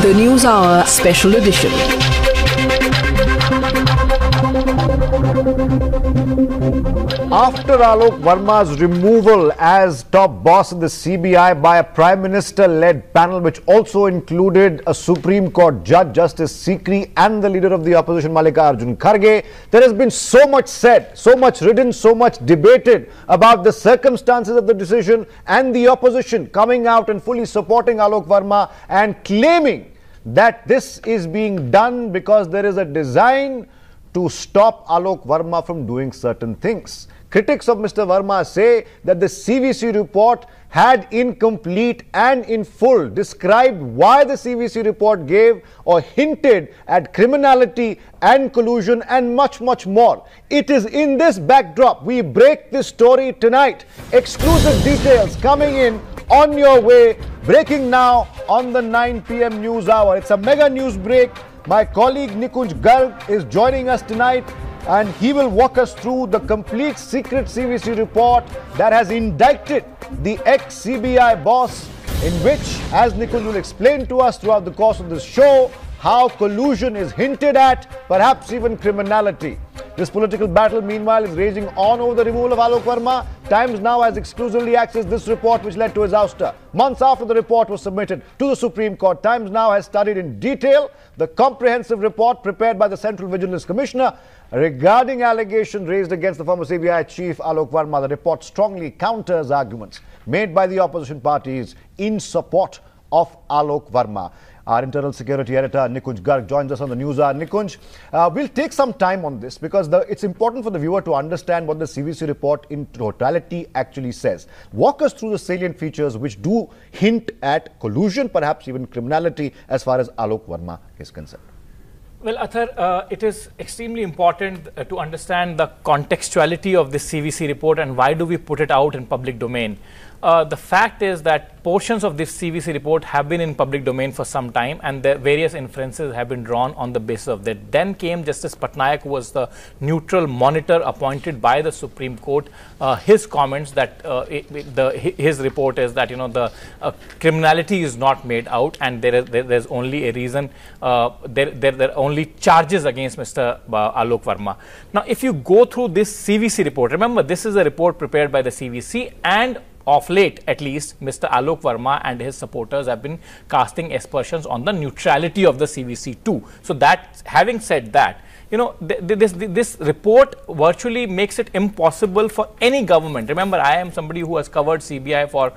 The News Hour Special Edition. After Alok Verma's removal as top boss of the CBI by a Prime Minister-led panel, which also included a Supreme Court judge, Justice Sikri, and the leader of the opposition, Mallikarjun Kharge, there has been so much said, so much written, so much debated about the circumstances of the decision, and the opposition coming out and fully supporting Alok Verma and claiming that this is being done because there is a design to stop Alok Verma from doing certain things. Critics of Mr. Verma say that the CVC report had incomplete and in full described why the CVC report gave or hinted at criminality and collusion and much, much more. It is in this backdrop we break this story tonight. Exclusive details coming in on your way, breaking now on the 9 p.m. news hour. It's a mega news break. My colleague Nikunj Garg is joining us tonight, and he will walk us through the complete secret CVC report that has indicted the ex-CBI boss, in which, as Nikunj will explain to us throughout the course of this show, how collusion is hinted at, perhaps even criminality. This political battle, meanwhile, is raging on over the removal of Alok Verma. Times Now has exclusively accessed this report, which led to his ouster. Months after the report was submitted to the Supreme Court, Times Now has studied in detail the comprehensive report prepared by the Central Vigilance Commissioner regarding allegations raised against the former CBI chief Alok Verma. The report strongly counters arguments made by the opposition parties in support of Alok Verma. Our internal security editor, Nikunj Garg, joins us on the News Hour. Nikunj, we'll take some time on this because it's important for the viewer to understand what the CVC report in totality actually says. Walk us through the salient features which do hint at collusion, perhaps even criminality, as far as Alok Verma is concerned. Well, Athar, it is extremely important to understand the contextuality of this CVC report and why do we put it out in public domain. The fact is that portions of this CVC report have been in public domain for some time, and the various inferences have been drawn on the basis of that. Then came Justice Patnaik, who was the neutral monitor appointed by the Supreme Court. His comments that his report is that the criminality is not made out, and there's only a reason. There are only charges against Mr. Alok Verma. Now, if you go through this CVC report, remember this is a report prepared by the CVC, and of late, at least, Mr. Alok Verma and his supporters have been casting aspersions on the neutrality of the CVC too. So that, having said that, this report virtually makes it impossible for any government. Remember, I am somebody who has covered CBI for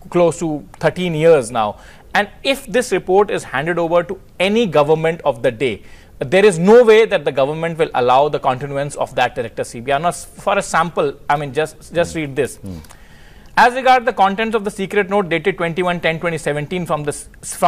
close to 13 years now. And if this report is handed over to any government of the day, there is no way that the government will allow the continuance of that director CBI. Now, for a sample, I mean, just read this. As regards the contents of the secret note dated 21/10/2017 from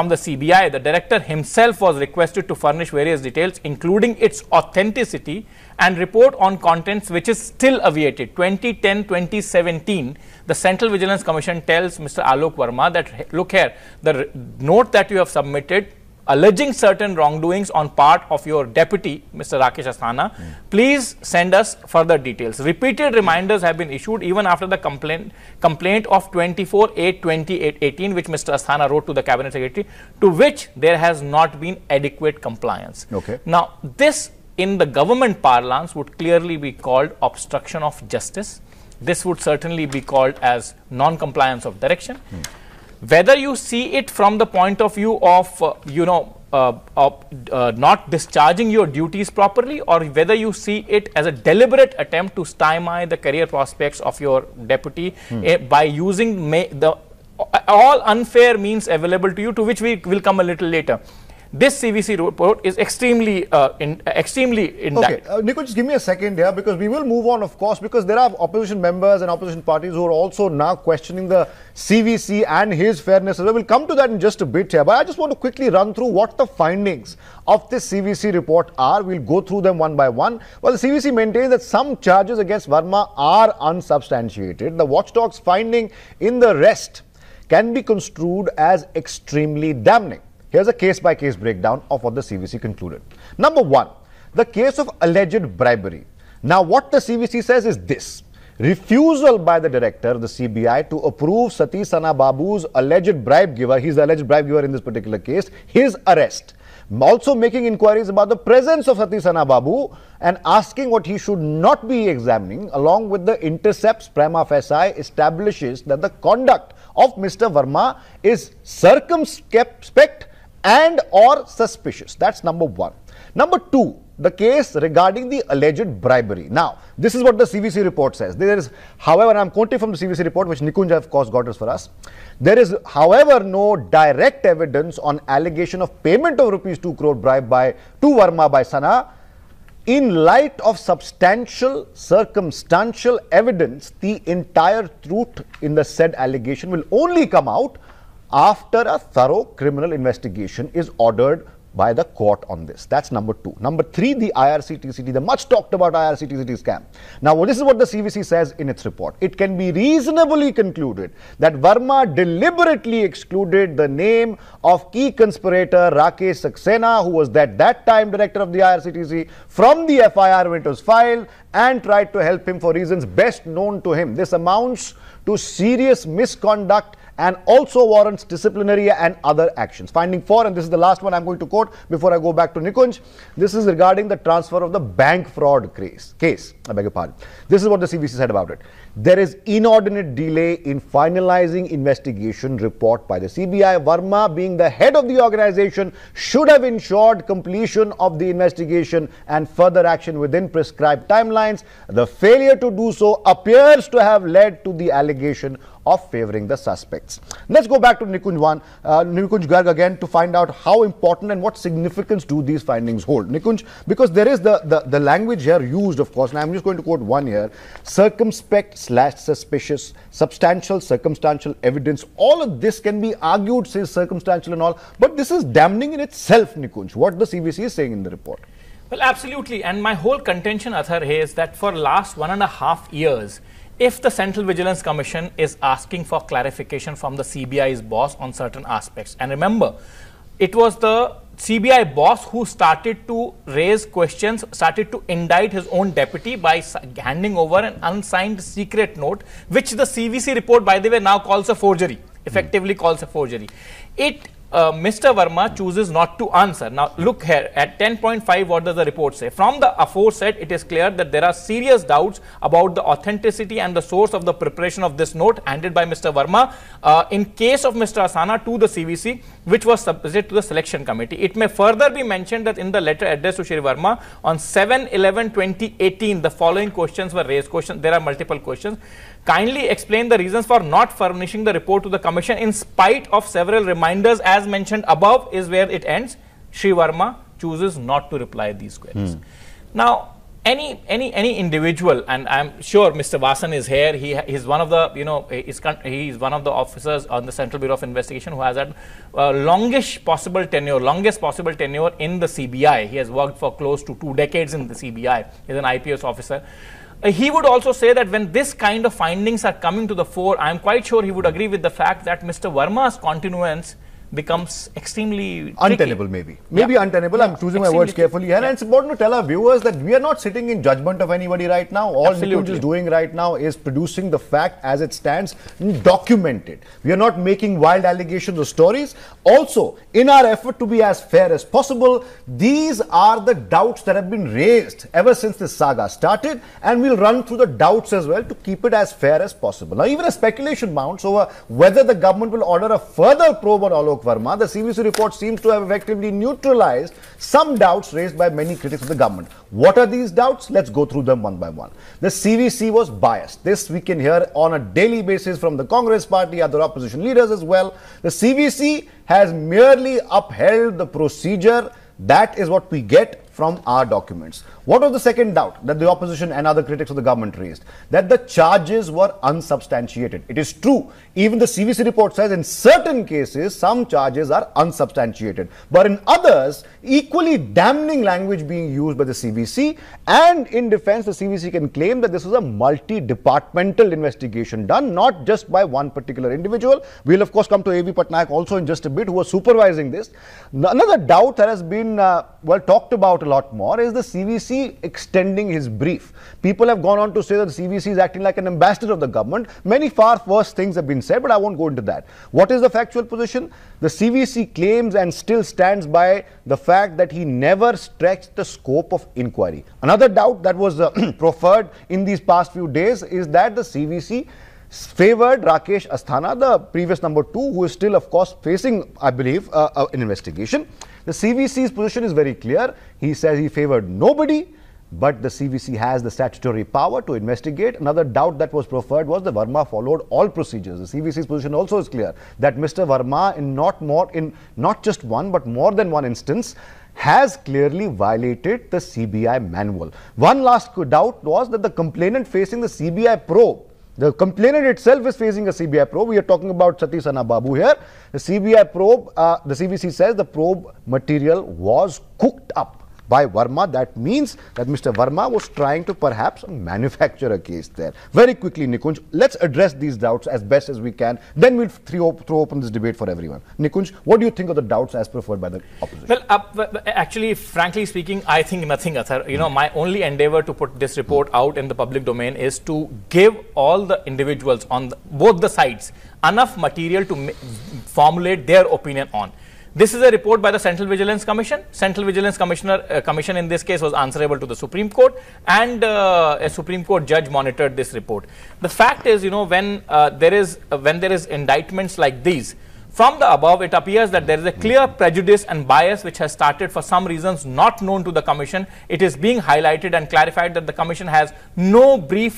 the CBI, the director himself was requested to furnish various details, including its authenticity, and report on contents which is still awaited. 2010-2017, the Central Vigilance Commission tells Mr. Alok Verma that, look here, the note that you have submitted alleging certain wrongdoings on part of your deputy, Mr. Rakesh Asthana, please send us further details. Repeated reminders have been issued even after the complaint of 24/8/2018, which Mr. Asthana wrote to the Cabinet Secretary, to which there has not been adequate compliance. Okay. Now, this in the government parlance would clearly be called obstruction of justice. This would certainly be called as non-compliance of direction. Whether you see it from the point of view of, not discharging your duties properly, or whether you see it as a deliberate attempt to stymie the career prospects of your deputy by using all unfair means available to you, to which we will come a little later. This CVC report is extremely indicted. Okay, Nikunj, just give me a second here, because we will move on, of course, because there are opposition members and opposition parties who are also now questioning the CVC and his fairness. So we'll come to that in just a bit here, but I just want to quickly run through what the findings of this CVC report are. We'll go through them one by one. Well, the CVC maintains that some charges against Verma are unsubstantiated. The watchdog's finding in the rest can be construed as extremely damning. Here's a case-by-case breakdown of what the CVC concluded. Number one, the case of alleged bribery. Now, what the CVC says is this. refusal by the director of the CBI to approve Satish Sana Babu's alleged bribe giver, he's the alleged bribe giver in this particular case, his arrest. Also making inquiries about the presence of Satish Sana Babu and asking what he should not be examining, along with the intercepts prima facie establishes that the conduct of Mr. Verma is circumspect and or suspicious. That's number one. Number two, the case regarding the alleged bribery. Now, this is what the CVC report says. There is, however, and I'm quoting from the CVC report, which Nikunj of course got us for us. There is, however, no direct evidence on allegation of payment of rupees 2 crore bribe to Verma by Sana. In light of substantial circumstantial evidence, the entire truth in the said allegation will only come out after a thorough criminal investigation is ordered by the court on this. That's number two. Number three, the IRCTC, the much talked about IRCTC scam. Now, this is what the CVC says in its report. It can be reasonably concluded that Verma deliberately excluded the name of key conspirator Rakesh Asthana, who was at that time director of the IRCTC, from the FIR when it was filed, and tried to help him for reasons best known to him. This amounts to serious misconduct and also warrants disciplinary and other actions. Finding 4, and this is the last one I'm going to quote before I go back to Nikunj. This is regarding the transfer of the bank fraud case. I beg your pardon. This is what the CVC said about it. There is inordinate delay in finalizing investigation report by the CBI. Verma, being the head of the organization, should have ensured completion of the investigation and further action within prescribed timelines. The failure to do so appears to have led to the allegation of favoring the suspects. Let's go back to Nikunj Garg again to find out how important and what significance do these findings hold. Nikunj, because there is the language here used, of course, and I'm just going to quote one here: circumspect / suspicious, substantial, circumstantial evidence. All of this can be argued, says circumstantial and all, but this is damning in itself, Nikunj, what the CVC is saying in the report. Well, absolutely. And my whole contention, Athar, is that for last 1.5 years, if the Central Vigilance Commission is asking for clarification from the CBI's boss on certain aspects, and remember, it was the CBI boss who started to raise questions, started to indict his own deputy by handing over an unsigned secret note, which the CVC report, by the way, now calls a forgery, effectively calls a forgery. Mr. Verma chooses not to answer. Now, look here at 10.5, what does the report say? From the aforesaid, it is clear that there are serious doubts about the authenticity and the source of the preparation of this note handed by Mr. Verma in case of Mr. Asthana to the CVC, which was submitted to the selection committee. It may further be mentioned that in the letter addressed to Shri Verma on 7/11/2018, the following questions were raised. There are multiple questions. Kindly explain the reasons for not furnishing the report to the commission in spite of several reminders as mentioned above, is where it ends. Shri Verma chooses not to reply these queries. Now, any individual, and I'm sure Mr. Vasan is here, he's one of the, he's one of the officers on the Central Bureau of Investigation who has had longest possible tenure in the CBI. He has worked for close to 2 decades in the CBI. He's an IPS officer. He would also say that when this kind of findings are coming to the fore, I am quite sure he would agree with the fact that Mr. Verma's continuance becomes extremely untenable, maybe untenable. I'm choosing my words carefully here, and it's important to tell our viewers that we are not sitting in judgment of anybody right now. All Nikunj is doing right now is producing the fact as it stands, documented. We are not making wild allegations or stories. Also, in our effort to be as fair as possible, these are the doubts that have been raised ever since this saga started, and we'll run through the doubts as well to keep it as fair as possible. Now, even a speculation mounts over whether the government will order a further probe on Alok Verma. The CVC report seems to have effectively neutralized some doubts raised by many critics of the government. What are these doubts? Let's go through them one by one. The CVC was biased. This we can hear on a daily basis from the Congress party, other opposition leaders as well. The CVC has merely upheld the procedure. That is what we get from our documents. What was the second doubt that the opposition and other critics of the government raised? That the charges were unsubstantiated. It is true. Even the CVC report says in certain cases, some charges are unsubstantiated. But in others, equally damning language being used by the CVC. And in defense, the CVC can claim that this was a multi-departmental investigation done, not just by one particular individual. We'll of course come to A.V. Patnaik also in just a bit, who was supervising this. Another doubt that has been, talked about a lot more is the CVC extending his brief. People have gone on to say that the CVC is acting like an ambassador of the government. Many far worse things have been said, but I won't go into that. What is the factual position? The CVC claims and still stands by the fact that he never stretched the scope of inquiry. Another doubt that was proffered in these past few days is that the CVC favored Rakesh Asthana, the previous number 2, who is still, of course, facing, I believe, an investigation. The CVC's position is very clear. He says he favored nobody, but the CVC has the statutory power to investigate. Another doubt that was proffered was that Verma followed all procedures. The CVC's position also is clear that Mr. Verma, in not just one but more than one instance, has clearly violated the CBI manual. One last doubt was that the complainant facing the CBI probe, the complainant itself is facing a CBI probe. We are talking about Satish Anna Babu here. The CBI probe, the CVC says the probe material was cooked up by Verma. That means that Mr. Verma was trying to perhaps manufacture a case there. Very quickly, Nikunj, let's address these doubts as best as we can. Then we'll throw open this debate for everyone. Nikunj, what do you think of the doubts as preferred by the opposition? Well, actually, frankly speaking, I think nothing, Athar. You know, my only endeavor to put this report out in the public domain is to give all the individuals on both the sides enough material to formulate their opinion on. This is a report by the Central Vigilance Commission. Central Vigilance Commission in this case was answerable to the Supreme Court, and a Supreme Court judge monitored this report. The fact is, you know, when there is indictments like these, from the above, it appears that there is a clear prejudice and bias which has started for some reasons not known to the Commission. It is being highlighted and clarified that the Commission has no brief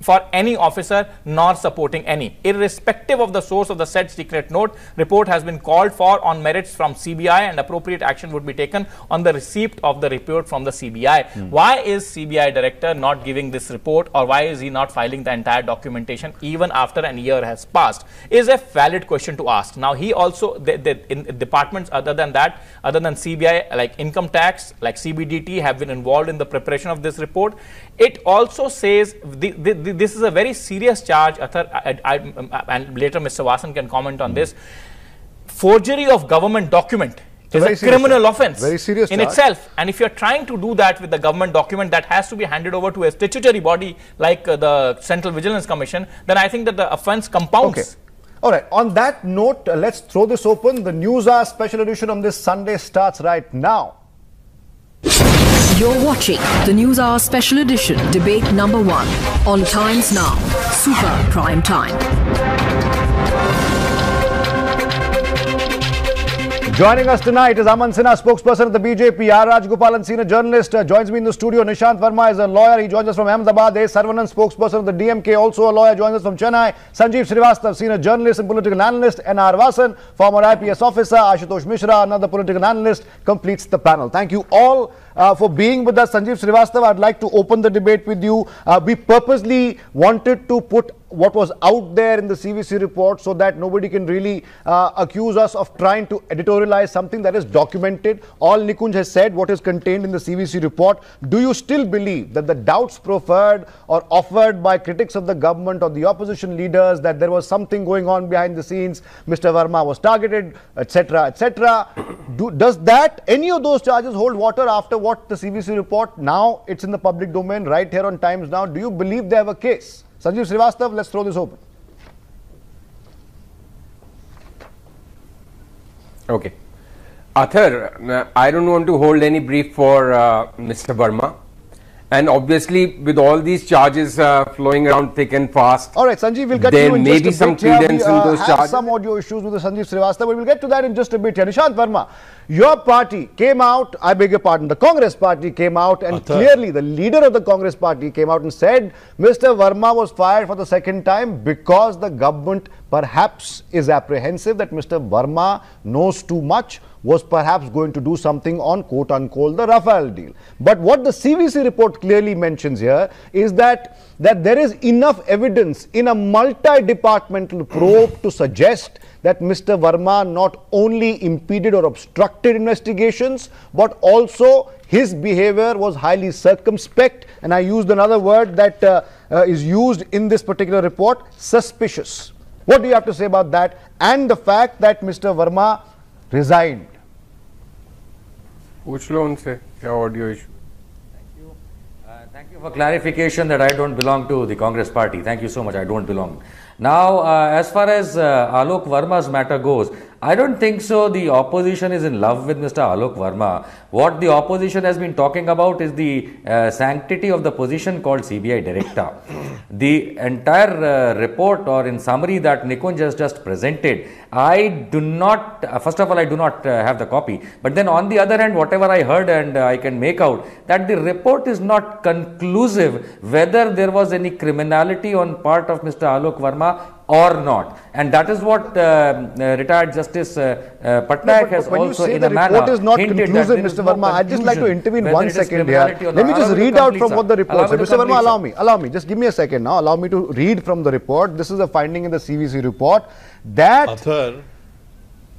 for any officer nor supporting any. Irrespective of the source of the said secret note, report has been called for on merits from CBI, and appropriate action would be taken on the receipt of the report from the CBI. Why is CBI director not giving this report, or why is he not filing the entire documentation even after an year has passed, is a valid question to ask. Now, he also, in departments other than CBI, like income tax, like CBDT, have been involved in the preparation of this report. It also says this is a very serious charge, Athar, and later Mr. Vasan can comment on this. Forgery of government document is a criminal offense in itself. And if you're trying to do that with the government document, that has to be handed over to a statutory body like the Central Vigilance Commission, then I think that the offense compounds. Okay. All right. On that note, let's throw this open. The Newshour special edition on this Sunday starts right now. You're watching the Newshour Special Edition, debate number 1 on Times Now, Super Prime Time. Joining us tonight is Aman Sinha, spokesperson of the BJP, R. Rajgopalan, senior journalist, joins me in the studio. Nishant Verma is a lawyer. He joins us from Ahmedabad. A. Sarvanan, spokesperson of the DMK, also a lawyer, joins us from Chennai. Sanjeev Srivastava, senior journalist and political analyst. N.R. Vasan, former IPS officer. Ashutosh Mishra, another political analyst, completes the panel. Thank you all for being with us. Sanjeev Srivastava, I'd like to open the debate with you. We purposely wanted to put what was out there in the CVC report so that nobody can really accuse us of trying to editorialize something that is documented. All Nikunj has said, what is contained in the CVC report. Do you still believe that the doubts proffered or offered by critics of the government or the opposition leaders that there was something going on behind the scenes, Mr. Verma was targeted, etc., etc., does that, any of those charges hold water after what the CVC report, now it's in the public domain right here on Times Now? Do you believe they have a case? Sanjeev Srivastava, let's throw this open. Okay. Athar, I don't want to hold any brief for Mr. Verma. And obviously, with all these charges flowing around thick and fast, all right, Sanjeev, we'll get to you in there may just be a some bit here. credence in those charges. Some audio issues with the Sanjeev Srivastava, but we'll get to that in just a bit here. Nishant Verma, your party came out, I beg your pardon, the Congress party came out, and clearly the leader of the Congress party came out and said Mr. Verma was fired for the second time because the government perhaps is apprehensive that Mr. Verma knows too much, was perhaps going to do something on quote-unquote the Rafale deal. But what the CVC report clearly mentions here is that there is enough evidence in a multi-departmental probe to suggest that Mr. Verma not only impeded or obstructed investigations, but also his behavior was highly circumspect, and I used another word that is used in this particular report, suspicious. What do you have to say about that and the fact that Mr. Verma resigned? पूछ लो उनसे क्या audio issue. Thank you for clarification that I don't belong to the Congress party. Thank you so much. I don't belong. Now, as far as Alok Verma's matter goes, I don't think so. The opposition is in love with Mr. Alok Verma. What the opposition has been talking about is the sanctity of the position called CBI director. The entire report, or in summary, that Nikunj has just presented, I do not, first of all, I do not have the copy. But then on the other hand, whatever I heard and I can make out that the report is not conclusive whether there was any criminality on part of Mr. Alok Verma or not, and that is what retired Justice Patnaik has also in a manner hinted. When you say the report is not conclusive, Mr. Verma, I'd just like to intervene 1 second here. Let me just read out from what the report says. Mr. Verma, allow me, just give me a second now. Allow me to read from the report. This is a finding in the CVC report that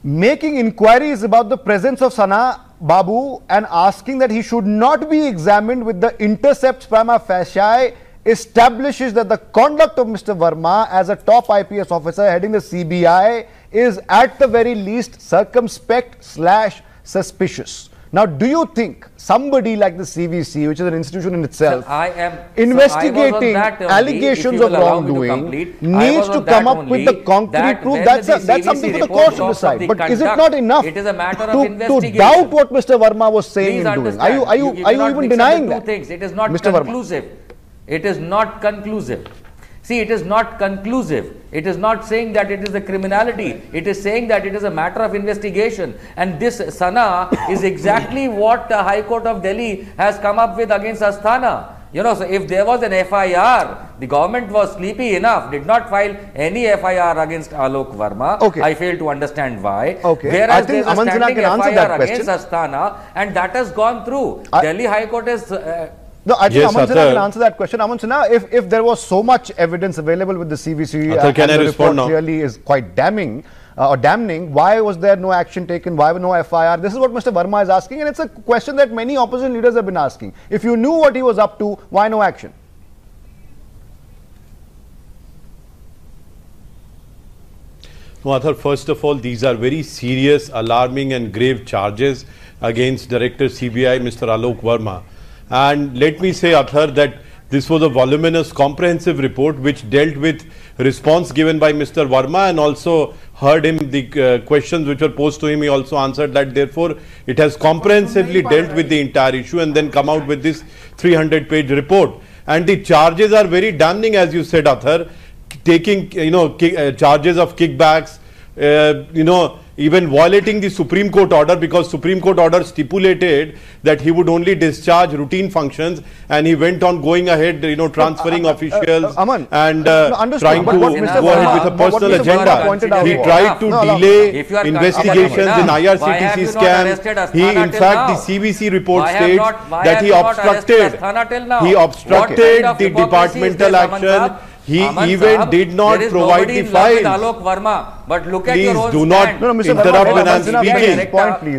making inquiries about the presence of Sana Babu and asking that he should not be examined with the intercepts prima facie establishes that the conduct of Mr. Verma as a top IPS officer heading the CBI is at the very least circumspect/suspicious. Now, do you think somebody like the CVC, which is an institution in itself, investigating allegations of wrongdoing, needs to come up with the concrete proof? That's something for the court to decide. But is it not enough to doubt what Mr. Verma was saying and doing? Are you even denying that? It is not Mr. conclusive. It is not conclusive. See, it is not conclusive. It is not saying that it is a criminality. It is saying that it is a matter of investigation. And this Sana is exactly what the High Court of Delhi has come up with against Asthana. You know, so if there was an FIR, the government was sleepy enough, did not file any FIR against Alok Verma. Okay. I fail to understand why. Okay. Whereas there is a standing FIR against Asthana, and that has gone through. Delhi High Court has... No, I think Aman Sinha can answer that question. Aman Sinha, if there was so much evidence available with the CVC, and the report clearly is quite damning or damning, why was there no action taken? Why no FIR? This is what Mr. Verma is asking, and it's a question that many opposition leaders have been asking. If you knew what he was up to, why no action? No, Athar, first of all, these are very serious, alarming and grave charges against Director CBI, Mr. Alok Verma. And let me say, Athar, that this was a voluminous, comprehensive report which dealt with response given by Mr. Verma and also heard him the questions which were posed to him. He also answered that. Therefore, it has comprehensively dealt with the entire issue and then come out with this 300-page report. And the charges are very damning, as you said, Athar, taking, charges of kickbacks, even violating the Supreme Court order, because Supreme Court order stipulated that he would only discharge routine functions, and he went on going ahead, transferring officials and trying to go ahead with a personal agenda. He tried to delay investigations in IRCTC scam. He, in fact, the CVC report states that he obstructed the departmental action. He even did not provide the files. But look please at your do not interrupt when I am speaking.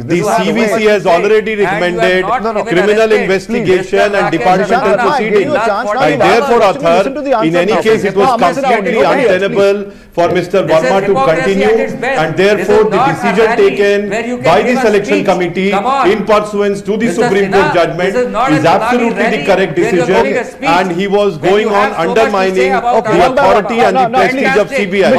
The CVC has already recommended criminal investigation and departmental proceedings. And therefore, Athar, in any case, it was completely untenable for Mr. Verma to continue, and therefore the decision taken by the selection committee in pursuance to the Supreme Court judgment is absolutely the correct decision, and he was going on undermining the authority and the prestige of CBI.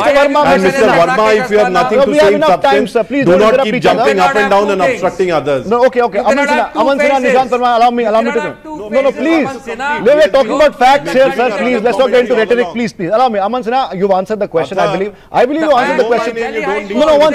And Mr. Verma, if you have nothing to say in substance, do not keep jumping up and down and obstructing others. No, okay. Aman Sinha, Nishant Verma, allow me to. No, please. We are talking about facts here, sir. Please, let's not get into rhetoric. Please. Allow me. Aman Sinha, you've answered the question, I believe. I believe you answered the question. No, 1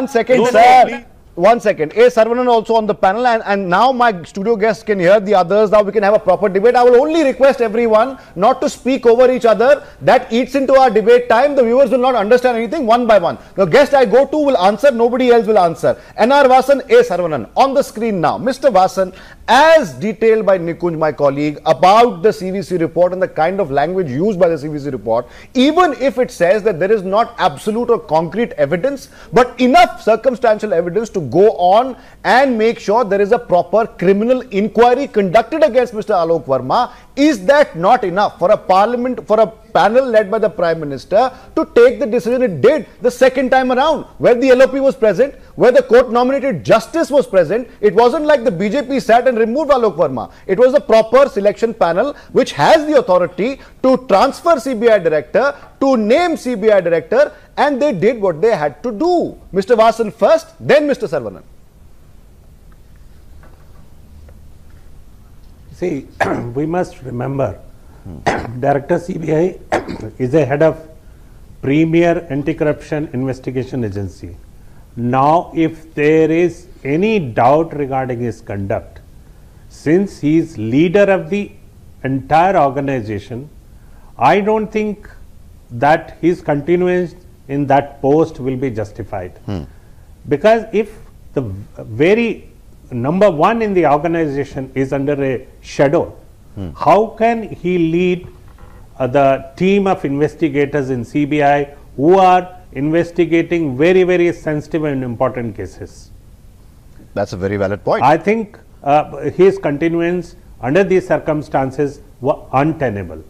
second, sir. 1 second. A. Saravanan also on the panel, and now my studio guests can hear the others. Now we can have a proper debate. I will only request everyone not to speak over each other. That eats into our debate time. The viewers will not understand anything one by one. The guest I go to will answer. Nobody else will answer. N.R. Vasan, A. Saravanan on the screen now. Mr. Vasan, as detailed by Nikunj, my colleague, about the CVC report and the kind of language used by the CVC report, even if it says that there is not absolute or concrete evidence, but enough circumstantial evidence to go on and make sure there is a proper criminal inquiry conducted against Mr. Alok Verma, is that not enough for a parliament, for a panel led by the Prime Minister to take the decision it did the second time around, where the LOP was present, where the court nominated justice was present. It wasn't like the BJP sat and removed Alok Verma. It was a proper selection panel which has the authority to transfer CBI director, to name CBI director, and they did what they had to do. Mr. Vasan first, then Mr. Saravanan. See, we must remember, Director CBI is a head of premier anti-corruption investigation agency. Now, if there is any doubt regarding his conduct, since he is leader of the entire organization, I don't think that his continuance in that post will be justified. Because if the very number one in the organization is under a shadow, how can he lead the team of investigators in CBI who are investigating very, very sensitive and important cases? That's a very valid point. I think his continuance under these circumstances were untenable.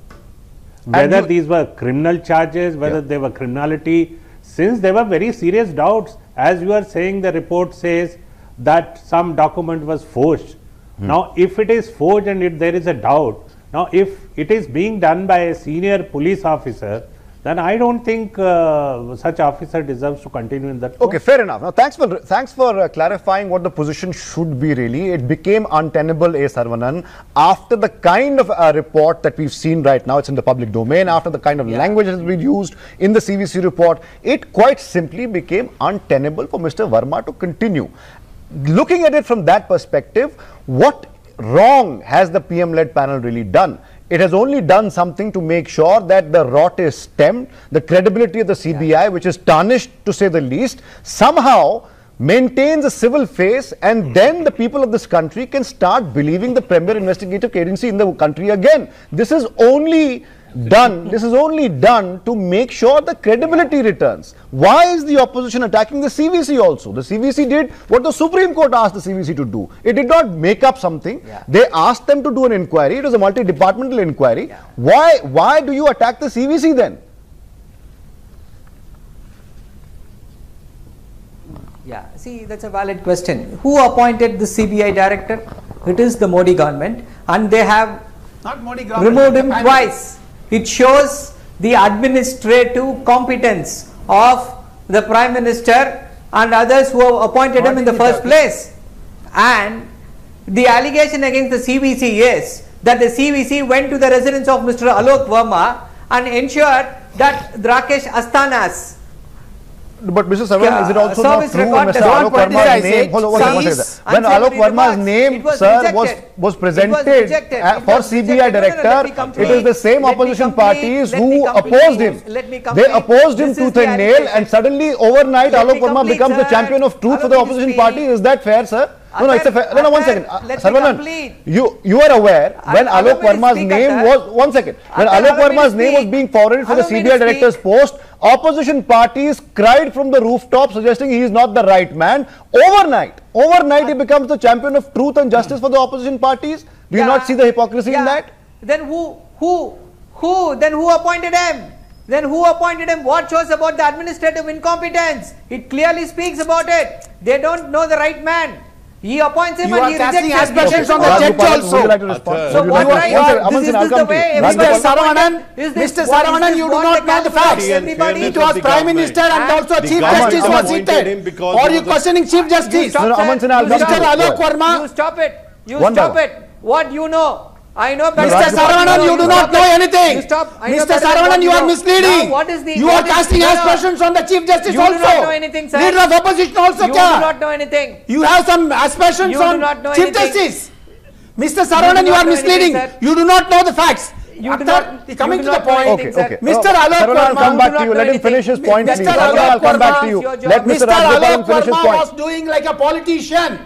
Whether these were criminal charges, whether they were criminality, since there were very serious doubts, as you are saying, the report says that some document was forged. Now, if it is forged and if there is a doubt, now if it is being done by a senior police officer, then I don't think such officer deserves to continue in that post. Okay, fair enough. Now, thanks for clarifying what the position should be really. It became untenable, A. Saravanan, after the kind of report that we've seen right now. It's in the public domain. After the kind of language that has been used in the CVC report, it quite simply became untenable for Mr. Verma to continue. Looking at it from that perspective, what wrong has the PM-led panel really done? It has only done something to make sure that the rot is stemmed, the credibility of the CBI, which is tarnished to say the least, somehow maintains a civil face, and then the people of this country can start believing the premier investigative agency in the country again. This is only done to make sure the credibility returns. Why is the opposition attacking the CVC also? The CVC did what the Supreme Court asked the CVC to do. It did not make up something. They asked them to do an inquiry. It was a multi-departmental inquiry. Why do you attack the CVC then? Yeah, see, that's a valid question. Who appointed the CBI director? It is the Modi government, and they have removed him twice. It shows the administrative competence of the Prime Minister and others who have appointed him in the first place. And the allegation against the CVC is that the CVC went to the residence of Mr. Alok Verma and ensured that Rakesh Asthana's But Mr. Saravanan, is it also not true when Mr. Alok Verma's name, when Alok Verma's name, sir, was presented for CBI director, it is the same opposition parties who opposed him. They opposed him tooth and nail, and suddenly overnight Alok Verma becomes the champion of truth for the opposition party. Is that fair, sir? No, it's a fair. No, 1 second. Saravanan, you are aware when Alok Verma's name was, 1 second, when Alok Verma's name was being forwarded for the CBI director's post, opposition parties cried from the rooftop suggesting he is not the right man. Overnight he becomes the champion of truth and justice for the opposition parties. Do you not see the hypocrisy in that? Then who appointed him? Then who appointed him? What shows about the administrative incompetence? It clearly speaks about it. They don't know the right man. He appoints him and he rejects him. Aspersions on the judge also. Would you like to respond? So what right? This is the way. Mr. Saravanan, you do not know the facts. It was Prime Minister and also Chief Justice was seated. Or are you questioning Chief Justice? Mr. Alok Verma. You stop it. You stop it. What you know? I know better. Mr. Saravanan, you do not know anything. Mr. Saravanan, you are misleading. You are casting aspersions on the Chief Justice also. You do not know anything, sir. Leader of opposition also. You do not know anything. You have some aspersions on Chief Justice. Mr. Saravanan, you are misleading. You do not know the facts. Coming to the point, Mr. Alok Verma, come back to you. Let him finish his point, please. I'll come back to you. Let Mr. Alok Verma was doing like a politician.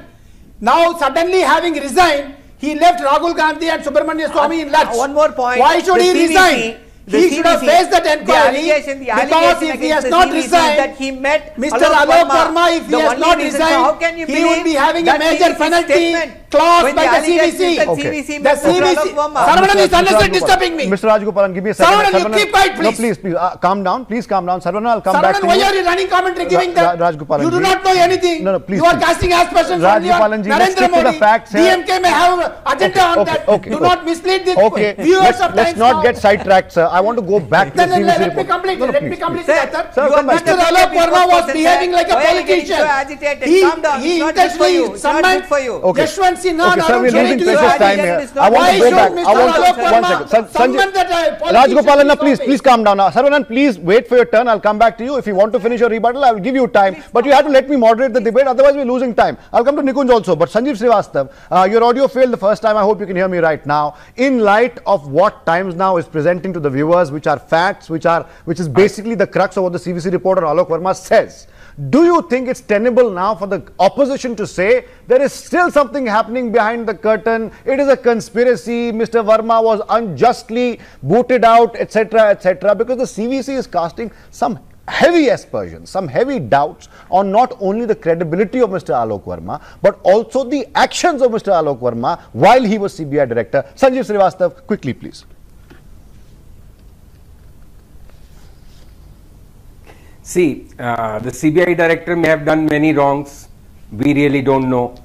Now suddenly having resigned, he left Rahul Gandhi and Subramania Swamy in Lutz. One more point. Why should he resign? He should have faced that inquiry because if he has not resigned, that he met Mr. Alok Verma, if he has not resigned, he would be having a major penalty clause When by the CVC. CVC, The CVC. Saravanan is unnecessarily disturbing me. Mr. Rajgopalan, give me a second. Saravanan, you keep quiet, please. No, please, calm down. Please calm down. Saravanan, I'll come back to you. Why are you running commentary giving that? Rajgopalan, you do not know anything. No, please. You are casting aspersions on Rajgopalan, let's Narendra stick to the Modi. facts here. DMK may have agenda on that. Do not mislead the viewers of Let's not get sidetracked, sir. I want to go back to the CVC Let me complete. Let me complete, sir. Mr. Alok Verma was behaving like a politician. So agitated. He Calm down. It's not good for you. It's not good for you. Okay, Yashwant sir, we're losing precious time here. I want to go back. I want one second. Rajgopalan, now please calm down. Saravanan, please wait for your turn. I'll come back to you. If you want to finish your rebuttal, I will give you time. But you have to let me moderate the debate. Otherwise, we're losing time. I'll come to Nikunj also. But Sanjeev Srivastava, your audio failed the first time. I hope you can hear me right now. In light of what Times Now is presenting to the viewers, which are facts, which is basically the crux of what the CVC reporter Alok Verma says. Do you think it's tenable now for the opposition to say there is still something happening behind the curtain? It is a conspiracy. Mr. Verma was unjustly booted out, etc., etc. Because the CVC is casting some heavy aspersions, some heavy doubts on not only the credibility of Mr. Alok Verma, but also the actions of Mr. Alok Verma while he was CBI director. Sanjeev Srivastava, quickly, please. See, the CBI director may have done many wrongs. We really don't know.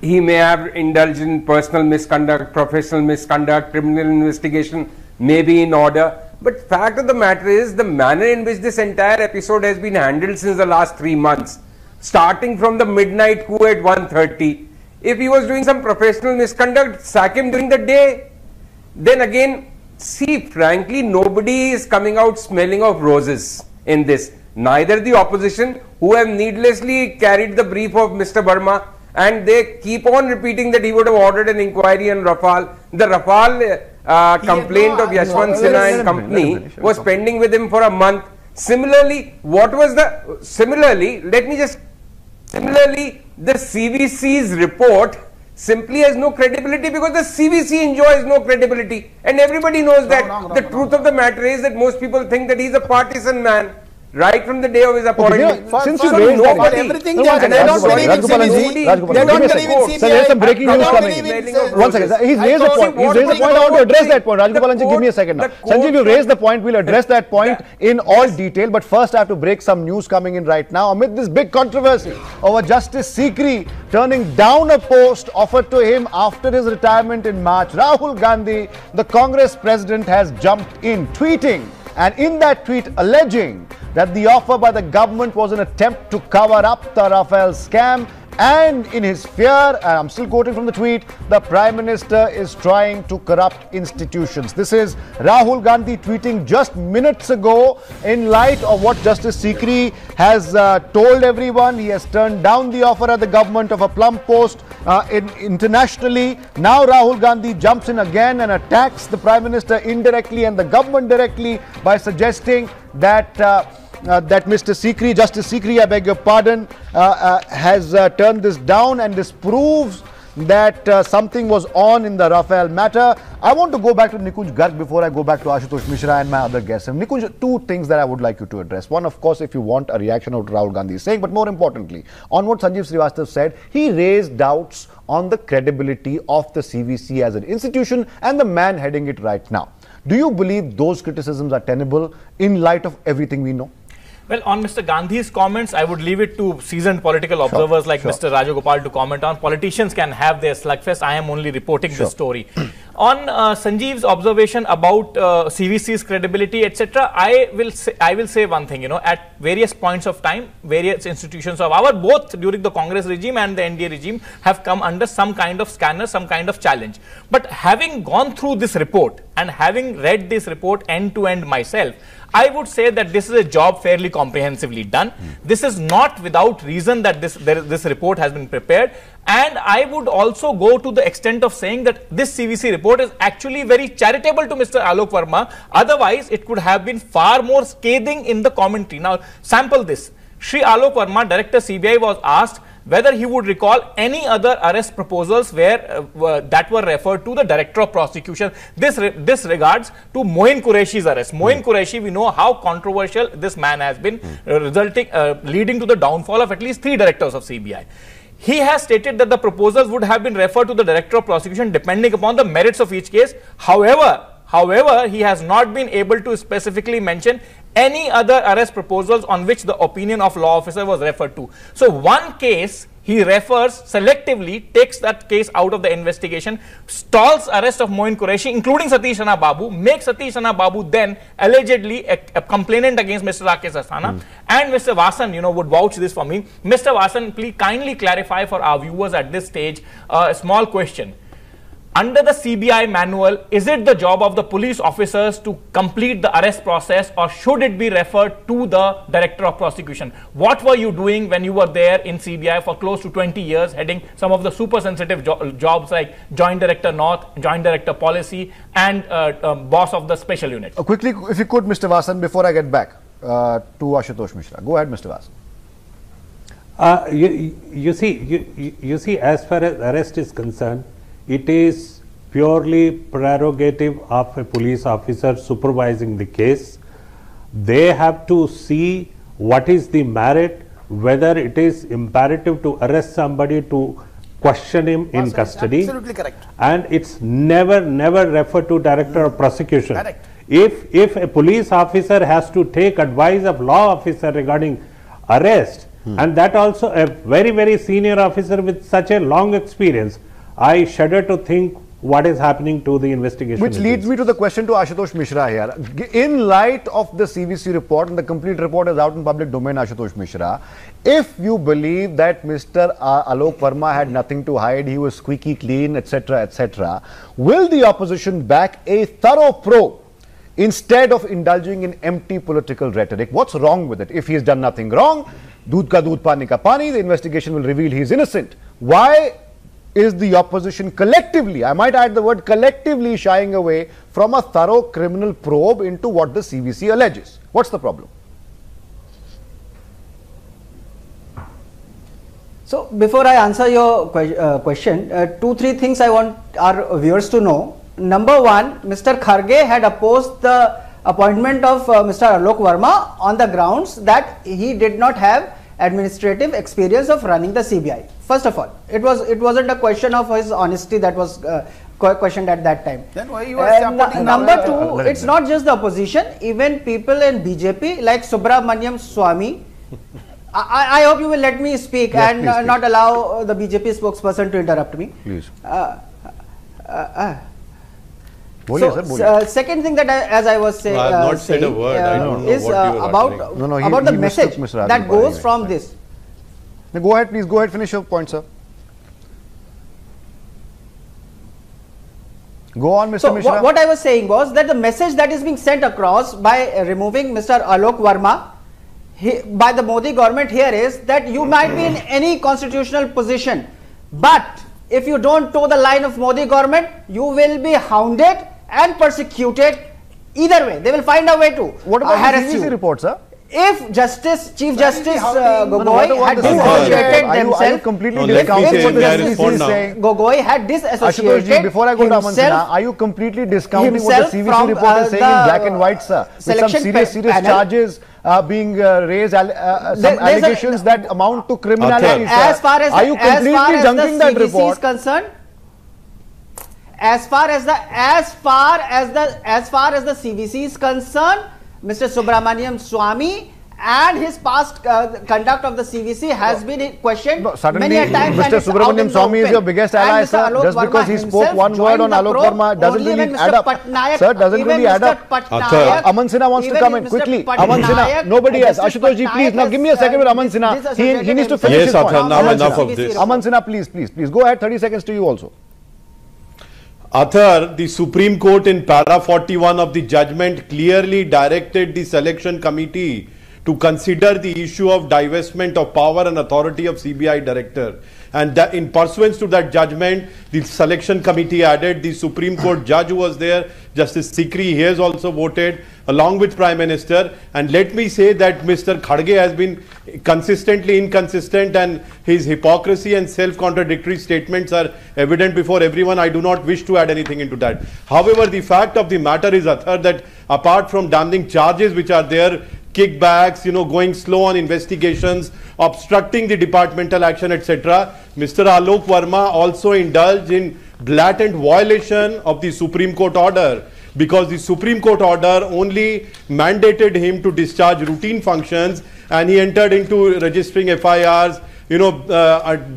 He may have indulged in personal misconduct, professional misconduct, criminal investigation may be in order. But fact of the matter is the manner in which this entire episode has been handled since the last 3 months, starting from the midnight coup at 1:30. If he was doing some professional misconduct, sack him during the day. Then again, see, frankly, nobody is coming out smelling of roses in this. Neither the opposition, who have needlessly carried the brief of Mr. Verma, and they keep on repeating that he would have ordered an inquiry on Rafale. The Rafale complaint of Yashwant Sinha and company was pending with him for a month. Similarly, the CVC's report simply has no credibility because the CVC enjoys no credibility, and everybody knows that. The truth of the matter is that most people think that he's a partisan man right from the day of his appointment. Since you raised everything, they don't believe in CVC. They don't believe in CBI. So there's some breaking news coming. One second. He's raised a point. I want to address that point. Rajgopalan, give me a second now. Sanjeev, you raised the point. We'll address that point in all detail. But first, I have to break some news coming in right now. Amid this big controversy over Justice Sikri turning down a post offered to him after his retirement in March, Rahul Gandhi, the Congress president, has jumped in, tweeting, and in that tweet alleging that the offer by the government was an attempt to cover up the Rafale scam, and in his fear, and I'm still quoting from the tweet, the Prime Minister is trying to corrupt institutions. This is Rahul Gandhi tweeting just minutes ago in light of what Justice Sikri has told everyone. He has turned down the offer of the government of a plum post internationally. Now Rahul Gandhi jumps in again and attacks the Prime Minister indirectly and the government directly by suggesting that Mr. Sikri, Justice Sikri, I beg your pardon, has turned this down, and this proves that something was on in the Rafale matter. I want to go back to Nikunj Garg before I go back to Ashutosh Mishra and my other guests. And Nikunj, two things that I would like you to address. One, of course, if you want a reaction of what Rahul Gandhi is saying, but more importantly, on what Sanjeev Srivastava said, he raised doubts on the credibility of the CVC as an institution and the man heading it right now. Do you believe those criticisms are tenable in light of everything we know? Well, on Mr. Gandhi's comments, I would leave it to seasoned political observers like Mr. Rajagopal to comment on. Politicians can have their slugfest. I am only reporting the story. On Sanjeev's observation about CVC's credibility, etc., I will say one thing. You know, at various points of time, various institutions of our, both during the Congress regime and the NDA regime, have come under some kind of scanner, some kind of challenge. But having gone through this report and having read this report end to end myself, I would say that this is a job fairly comprehensively done. This is not without reason that this report has been prepared. And I would also go to the extent of saying that this CVC report is actually very charitable to Mr. Alok Verma. Otherwise, it could have been far more scathing in the commentary. Now, sample this. Shri Alok Verma, Director CBI, was asked whether he would recall any other arrest proposals where that were referred to the Director of Prosecution. This regards to Moin Qureshi's arrest. Moin Qureshi, we know how controversial this man has been, leading to the downfall of at least 3 directors of CBI. He has stated that the proposals would have been referred to the Director of Prosecution depending upon the merits of each case. However, he has not been able to specifically mention any other arrest proposals on which the opinion of law officer was referred to. So one case he refers selectively, takes that case out of the investigation, stalls arrest of Moin Qureshi, including Satish Rana Babu, makes Satish Rana Babu then allegedly a complainant against Mr. Rakesh Asthana. And Mr. Vasan, would vouch this for me. Mr. Vasan, please kindly clarify for our viewers at this stage a small question. Under the CBI manual, is it the job of the police officers to complete the arrest process, or should it be referred to the Director of Prosecution? What were you doing when you were there in CBI for close to 20 years, heading some of the super sensitive jobs like Joint Director North, Joint Director Policy, and boss of the special unit? Quickly, if you could, Mr. Vasan, before I get back to Ashutosh Mishra. Go ahead, Mr. Vasan. You see, as far as arrest is concerned, it is purely prerogative of a police officer supervising the case. They have to see what is the merit, whether it is imperative to arrest somebody to question him in custody. Absolutely correct. And it's never referred to Director of Prosecution. Correct. If a police officer has to take advice of law officer regarding arrest, and that also a very senior officer with such a long experience, I shudder to think what is happening to the investigation. Which leads me to the question to Ashutosh Mishra here. In light of the CVC report, and the complete report is out in public domain, Ashutosh Mishra, if you believe that Mr. Alok Verma had nothing to hide, he was squeaky clean, etc., will the opposition back a thorough probe instead of indulging in empty political rhetoric? What's wrong with it? If he has done nothing wrong, doodh ka doodh, pani ka pani, the investigation will reveal he is innocent. Why is the opposition collectively, I might add the word collectively, shying away from a thorough criminal probe into what the CVC alleges? What's the problem? So, before I answer your question, 2-3 things I want our viewers to know. Number one, Mr. Kharge had opposed the appointment of Mr. Alok Verma on the grounds that he did not have administrative experience of running the CBI. First of all, it wasn't a question of his honesty that was questioned at that time. Then why you are number two, it's not just the opposition, even people in BJP like Subramaniam Swamy. I hope you will let me speak, yes, and please, not allow the BJP spokesperson to interrupt me. Please. Second thing that as I was saying, is about the message that goes from this. Now go ahead, please. Go ahead, finish your point, sir. Go on, Mr. Mishra. What I was saying was that the message that is being sent across by removing Mr. Alok Verma by the Modi government here is that you might be in any constitutional position, but if you don't toe the line of Modi government, you will be hounded and persecuted. Either way, they will find a way to what about harass you. Report, sir? If Chief Justice Gogoi had disassociated themselves, are you completely discounting what the CVC is saying? Gogoi had disassociated before I go to Amansina, are you completely discounting what the CVC report is saying in black and white, sir? With some serious charges being raised, some allegations that amount to criminality, as far as are you completely junking that report? Is concerned, as far as the CVC is concerned, Mr. Subramaniam Swamy and his past conduct of the CVC has been questioned many a times. Mr. Subramaniam Swamy is your biggest ally, sir. Just because he spoke one word on Alok Verma doesn't really add up. Sir, doesn't really add up. Aman Sinha wants to come in quickly. Aman Sinha, nobody else. Ashutosh ji, please, now give me a second with Aman Sinha. He needs to finish his point. Now enough of this. Aman Sinha, please. Go ahead, 30 seconds to you also. Athar, the Supreme Court in para 41 of the judgment clearly directed the selection committee to consider the issue of divestment of power and authority of CBI director. And that in pursuance to that judgment, the selection committee added the Supreme Court judge who was there, Justice Sikri, he has also voted along with Prime Minister. And let me say that Mr. Kharge has been consistently inconsistent, and his hypocrisy and self-contradictory statements are evident before everyone. I do not wish to add anything into that. However, the fact of the matter is, Athar, that apart from damning charges which are there, kickbacks, going slow on investigations, obstructing the departmental action, etc. Mr. Alok Verma also indulged in blatant violation of the Supreme Court order, because the Supreme Court order only mandated him to discharge routine functions, and he entered into registering FIRs,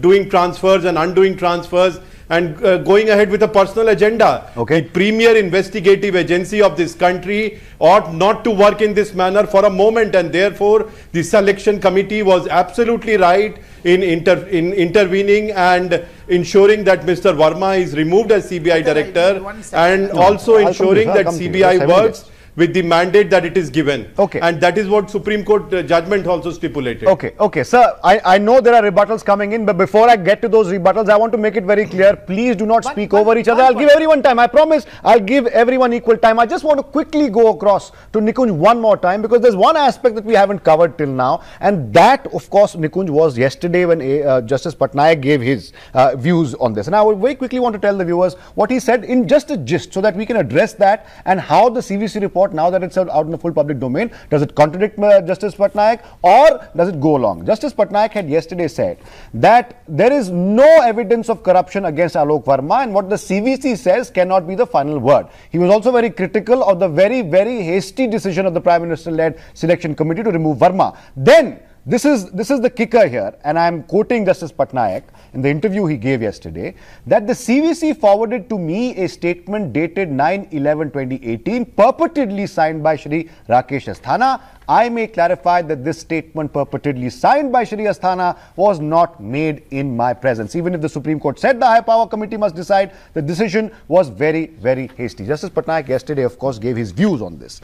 doing transfers and undoing transfers, and going ahead with a personal agenda. Okay. The premier investigative agency of this country ought not to work in this manner for a moment, and therefore the selection committee was absolutely right in intervening and ensuring that Mr. Verma is removed as CBI director, and also ensuring that CBI works with the mandate that it is given. Okay. And that is what Supreme Court judgment also stipulated. Okay. Sir, I know there are rebuttals coming in, but before I get to those rebuttals, I want to make it very clear. Please do not speak over each other. I'll give everyone time. I promise I'll give everyone equal time. I just want to quickly go across to Nikunj one more time, because there's one aspect that we haven't covered till now, and that, of course, Nikunj, was yesterday when Justice Patnaik gave his views on this. And I would very quickly want to tell the viewers what he said in just a gist, so that we can address that and how the CVC report, now that it's out in the full public domain, does it contradict Justice Patnaik or does it go along? Justice Patnaik had yesterday said that there is no evidence of corruption against Alok Verma, and what the CVC says cannot be the final word. He was also very critical of the very, very hasty decision of the Prime Minister-led selection committee to remove Verma. Then, this is the kicker here, and I am quoting Justice Patnaik in the interview he gave yesterday, that the CVC forwarded to me a statement dated 9/11/2018, purportedly signed by Shri Rakesh Asthana. I may clarify that this statement, purportedly signed by Shri Asthana, was not made in my presence. Even if the Supreme Court said the High Power Committee must decide, the decision was very, very hasty. Justice Patnaik yesterday, of course, gave his views on this.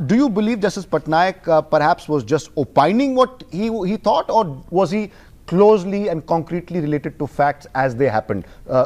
Do you believe Justice Patnaik perhaps was just opining what he thought, or was he closely and concretely related to facts as they happened?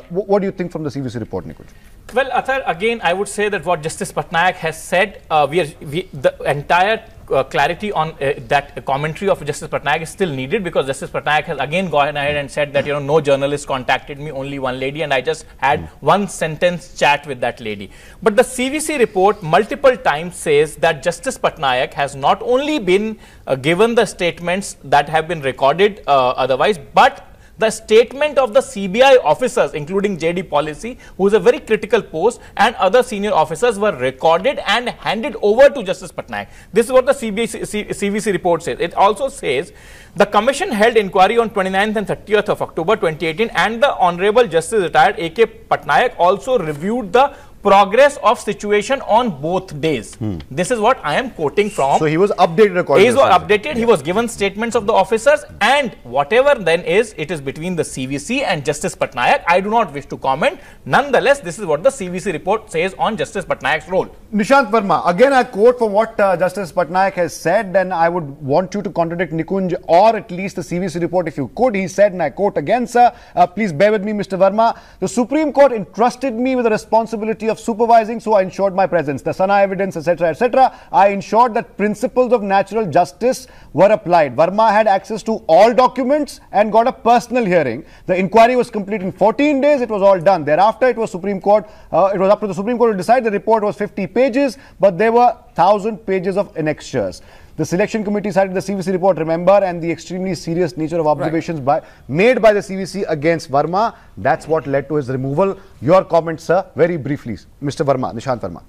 What do you think from the CVC report, Nikunj? Well, Athar, again, I would say that what Justice Patnaik has said, the entire clarity on that commentary of Justice Patnaik is still needed, because Justice Patnaik has again gone ahead and said that, no journalist contacted me, only one lady, and I just had one sentence chat with that lady. But the CVC report multiple times says that Justice Patnaik has not only been given the statements that have been recorded otherwise, but the statement of the CBI officers, including JD Policy, who is a very critical post, and other senior officers were recorded and handed over to Justice Patnaik. This is what the CVC report says. It also says the commission held inquiry on 29th and 30th of October 2018, and the Honorable Justice Retired A.K. Patnaik also reviewed the progress of situation on both days. This is what I am quoting from. So he was updated according to updated. He was given statements of the officers, and whatever then is, it is between the CVC and Justice Patnaik. I do not wish to comment. Nonetheless, this is what the CVC report says on Justice Patnaik's role. Nishant Verma, again I quote from what Justice Patnaik has said, and I would want you to contradict Nikunj, or at least the CVC report if you could. He said, and I quote again, sir, please bear with me, Mr. Verma, the Supreme Court entrusted me with the responsibility of supervising, so I ensured my presence. The Sana evidence, etc., etc. I ensured that principles of natural justice were applied. Verma had access to all documents and got a personal hearing. The inquiry was complete in 14 days. It was all done. Thereafter, it was Supreme Court. It was up to the Supreme Court to decide. The report was 50 pages, but there were 1,000 pages of annexures. The selection committee cited the CVC report, remember, and the extremely serious nature of observations made by the CVC against Verma. That's what led to his removal. Your comments, sir, very briefly. Mr. Verma, Nishant Verma.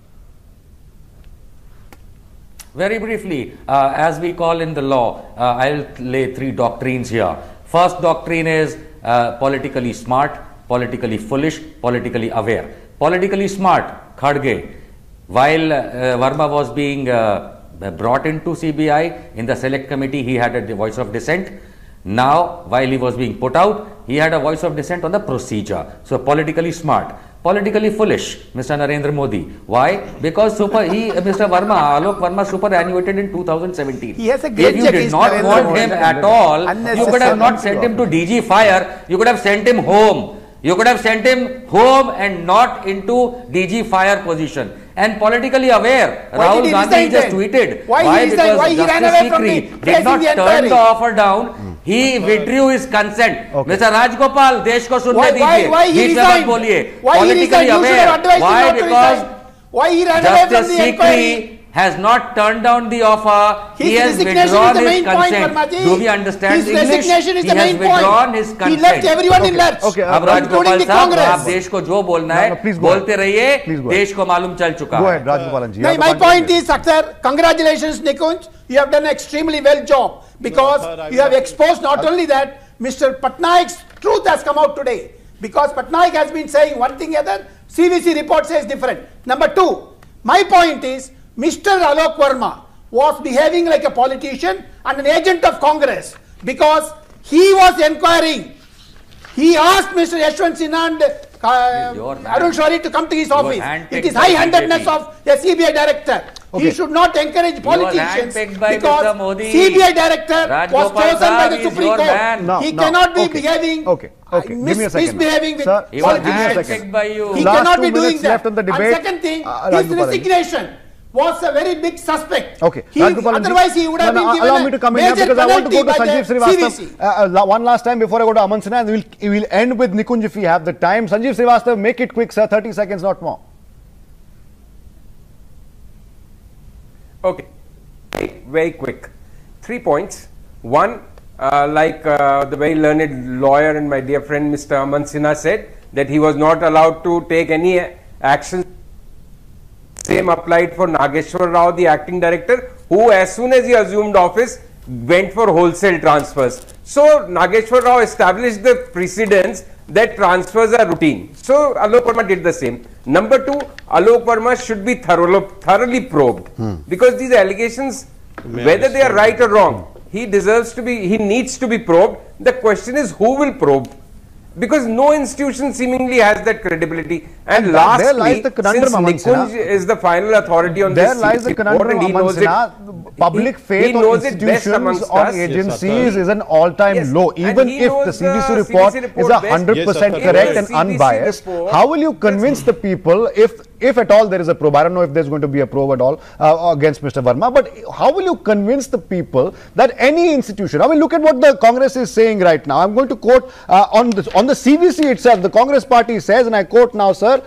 Very briefly, as we call in the law, I'll lay three doctrines here. First doctrine is politically smart, politically foolish, politically aware. Politically smart, Khadge, while Verma was being brought into CBI, in the select committee he had a voice of dissent. Now, while he was being put out, he had a voice of dissent on the procedure. So, politically smart. Politically foolish, Mr. Narendra Modi. Why? Because Mr. Verma, Alok Verma superannuated in 2017. He has a great If you did not want him at all, you could have not sent him to DG Fire, you could have sent him home. You could have sent him home and not into DG Fire position. And politically aware, Rahul Gandhi just tweeted. Why? Because Justice Sikri did not turn the offer down. He withdrew his consent. Mr. Rajgopal, desh ko sunne dijiye. Why he resigned? Politically aware. Why? Because why he ran away from the inquiry? has not turned down the offer. He has withdrawn his consent. Do we understand his English? Resignation is He the has main withdrawn point. his consent. He left everyone in lurch, including the Congress. आप देश को जो बोलना है बोलते रहिए, देश को मालूम चल चुका है. My point is, Akhtar, congratulations Nikunj, you have done an extremely well job, because you have exposed not only that, Mr. Patnaik's truth has come out today, because Patnaik has been saying one thing other, CVC report says different. Number two, my point is, Mr. Alok Verma was behaving like a politician and an agent of Congress, because he was inquiring. He asked Mr. Yashwant Sinha and Arun Shourie to come to his office. It is high-handedness of the CBI director. He should not encourage politicians, because CBI director was chosen by the Supreme Court. He cannot be behaving, misbehaving with politicians. He cannot be doing that. And second thing, his resignation was a very big suspect. Otherwise he would have been given allow me to come in here, because I want to go to Sanjeev Srivastava one last time before I go to Aman Sinha, and we'll end with Nikunj if we have the time. Sanjeev Srivastava, make it quick, sir. 30 seconds, not more. Okay, very quick. 3 points. One, the very learned lawyer and my dear friend Mr. Aman Sinha said, that he was not allowed to take any action. Same applied for Nageshwar Rao, the acting director, who as soon as he assumed office went for wholesale transfers. So Nageshwar Rao established the precedence that transfers are routine. So Alok Verma did the same. Number two, Alok Verma should be thoroughly probed, because these allegations, whether they are right or wrong, he needs to be probed. The question is, who will probe? Because no institution seemingly has that credibility. And lastly, since Nikunj is the final authority on this, lies the conundrum, he knows it. Public faith on institutions, on agencies is an all-time low. Even if the CVC report is 100% correct and unbiased, how will you convince the people, if at all there is a probe? I don't know if there's going to be a probe at all against Mr. Verma, but how will you convince the people that any institution, I mean, look at what the Congress is saying right now. I'm going to quote on the CVC itself, the Congress party says, and I quote now, sir,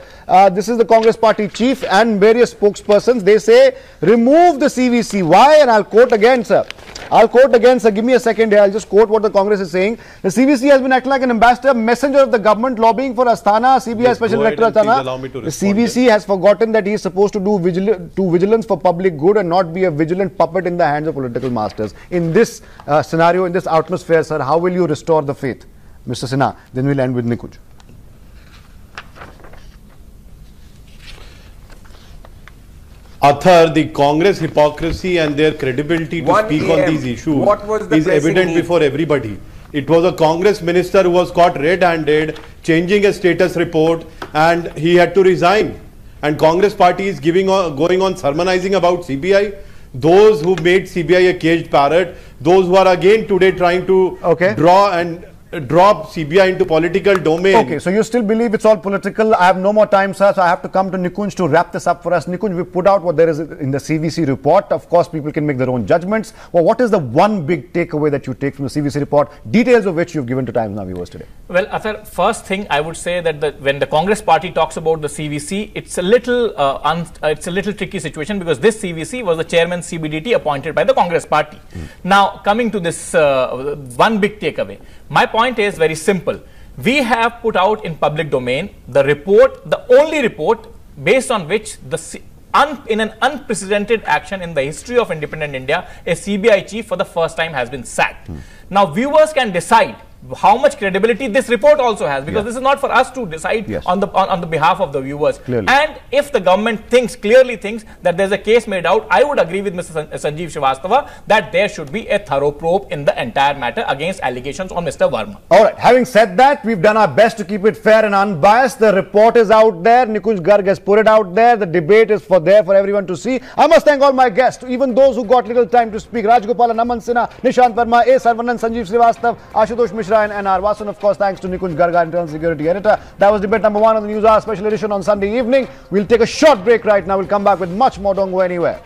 this is the Congress party chief and various spokespersons, they say, remove the CVC. Why? And I'll quote again, sir. Give me a second here. I'll just quote what the Congress is saying. The CVC has been acting like an ambassador, messenger of the government, lobbying for Asthana, CBI Special Director Asthana. The CVC has forgotten that he is supposed to do vigilance for public good and not be a vigilant puppet in the hands of political masters. In this scenario, in this atmosphere, sir, how will you restore the faith? Mr. Sinha, then we'll end with Nikunj. Athar, the Congress hypocrisy and their credibility to speak on these issues is evident before everybody. It was a Congress minister who was caught red-handed, changing a status report, and he had to resign. And Congress party is going on sermonizing about CBI. Those who made CBI a caged parrot, those who are again today trying to drop CBI into political domain. Okay, so you still believe it's all political. I have no more time, sir, so I have to come to Nikunj to wrap this up for us. Nikunj, we put out what there is in the CVC report. Of course, people can make their own judgments. Well, what is the one big takeaway that you take from the CVC report, details of which you've given to Times Now viewers today? Well, Athar, first thing I would say that when the Congress party talks about the CVC, it's a little tricky situation, because this CVC was the chairman CBDT appointed by the Congress party. Now, coming to this one big takeaway, my point is very simple. We have put out in public domain the report, the only report based on which in an unprecedented action in the history of independent India, a CBI chief for the first time has been sacked. Now, viewers can decide how much credibility this report also has, because this is not for us to decide on the behalf of the viewers. And if the government clearly thinks that there's a case made out, I would agree with Mr. Sanjeev Srivastava that there should be a thorough probe in the entire matter against allegations on Mr. Verma. All right, having said that, we've done our best to keep it fair and unbiased. The report is out there. Nikunj Garg has put it out there. The debate is there for everyone to see. I must thank all my guests, even those who got little time to speak. Rajgopalan, Aman Sinha, Nishant Verma, A. Sarvanan, Sanjeev Srivastava, Ashutosh Mishra and R. Vasan. Of course, thanks to Nikunj Garg, Internal Security Editor. That was debate number 1 on the Newshour special edition on Sunday evening. We'll take a short break right now. We'll come back with much more. Don't go anywhere.